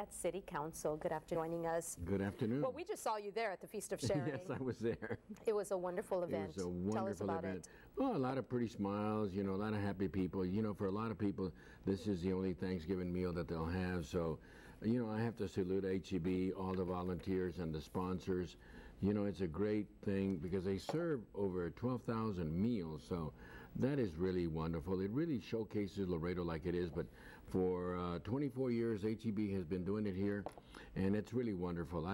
at City Council. Good afternoon, joining us. Good afternoon. Well, we just saw you there at the Feast of Sharing. Yes, I was there. It was a wonderful event. It was a wonderful Tell us about event. it. Oh, a lot of pretty smiles, you know, a lot of happy people. You know, for a lot of people, this is the only Thanksgiving meal that they'll have. So, you know, I have to salute HEB, all the volunteers and the sponsors. You know, it's a great thing because they serve over 12,000 meals. So that is really wonderful. It really showcases Laredo like it is. But for 24 years, HEB has been doing it here, and it's really wonderful.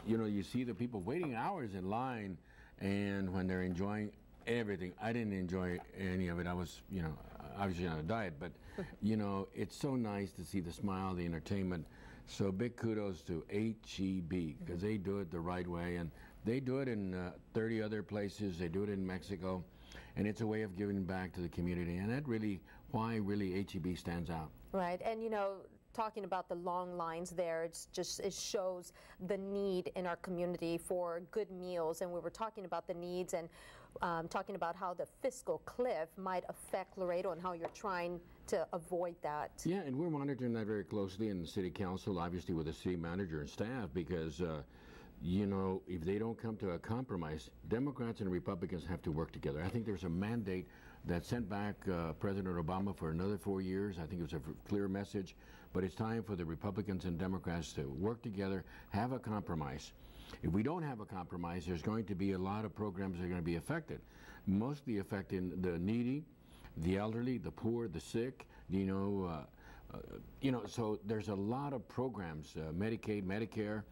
You know, you see the people waiting hours in line, and when they're enjoying everything. I didn't enjoy any of it. I was, you know, obviously on a diet, but, you know, it's so nice to see the smile, the entertainment. So big kudos to HEB because they do it the right way, and they do it in 30 other places. They do it in Mexico, and it's a way of giving back to the community, and that really, why really HEB stands out. Right, and you know, talking about the long lines there, it shows the need in our community for good meals, and we were talking about the needs and talking about how the fiscal cliff might affect Laredo and how you're trying to avoid that. Yeah, and we're monitoring that very closely in the City Council, obviously with the city manager and staff, because you know, if they don't come to a compromise, Democrats and Republicans have to work together. I think there's a mandate that sent back President Obama for another 4 years. I think it was a clear message, but it's time for the Republicans and Democrats to work together, have a compromise. If we don't have a compromise, there's going to be a lot of programs that are going to be affected, mostly affecting the needy, the elderly, the poor, the sick, you know, so there's a lot of programs, Medicaid, Medicare,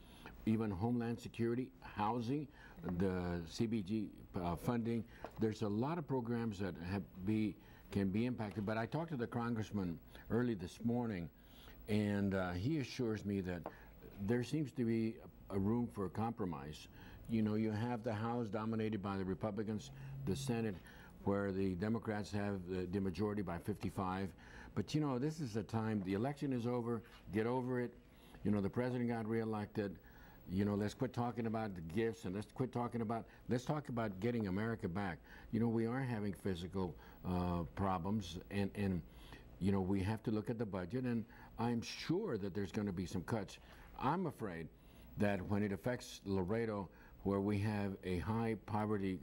even Homeland Security, housing, the CBG funding. There's a lot of programs that can be impacted. But I talked to the congressman early this morning, and he assures me that there seems to be a room for a compromise. You know, you have the House dominated by the Republicans, the Senate where the Democrats have the majority by 55. But, you know, this is the time. The election is over. Get over it. You know, the president got reelected. You know, let's quit talking about the gifts, and let's talk about getting America back. You know, we are having physical problems, and you know, we have to look at the budget, and I'm sure that there's going to be some cuts. I'm afraid that when it affects Laredo, where we have a high poverty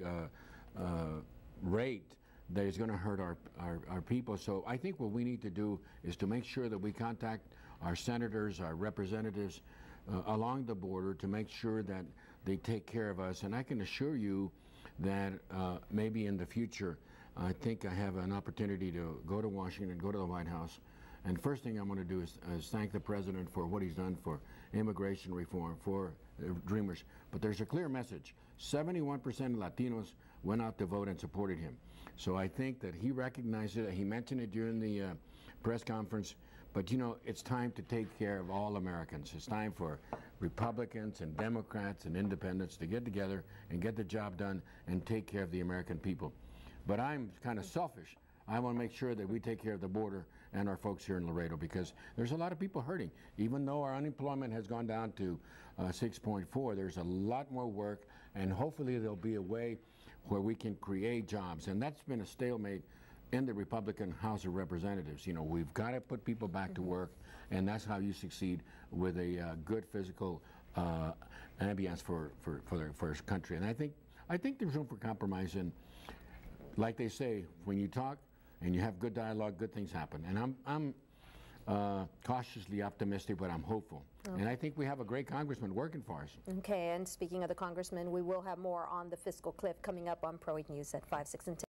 rate, that is going to hurt our people. So I think what we need to do is to make sure that we contact our senators, our representatives along the border to make sure that they take care of us. And I can assure you that maybe in the future, I think I have an opportunity to go to Washington, go to the White House, and first thing I'm going to do is thank the president for what he's done for immigration reform, for Dreamers. But there's a clear message. 71% of Latinos went out to vote and supported him. So I think that he recognized it. He mentioned it during the press conference. But, you know, it's time to take care of all Americans. It's time for Republicans and Democrats and independents to get together and get the job done and take care of the American people. But I'm kind of selfish. I want to make sure that we take care of the border and our folks here in Laredo, because there's a lot of people hurting. Even though our unemployment has gone down to 6.4, there's a lot more work, and hopefully there'll be a way where we can create jobs. And that's been a stalemate in the Republican House of Representatives. You know, we've got to put people back to work, and that's how you succeed with a good physical ambience for our country. And I think there's room for compromise. And like they say, when you talk and you have good dialogue, good things happen. And I'm cautiously optimistic, but I'm hopeful. Okay. And I think we have a great congressman working for us. Okay, and speaking of the congressman, we will have more on the fiscal cliff coming up on Pro 8 News at 5, 6, and 10.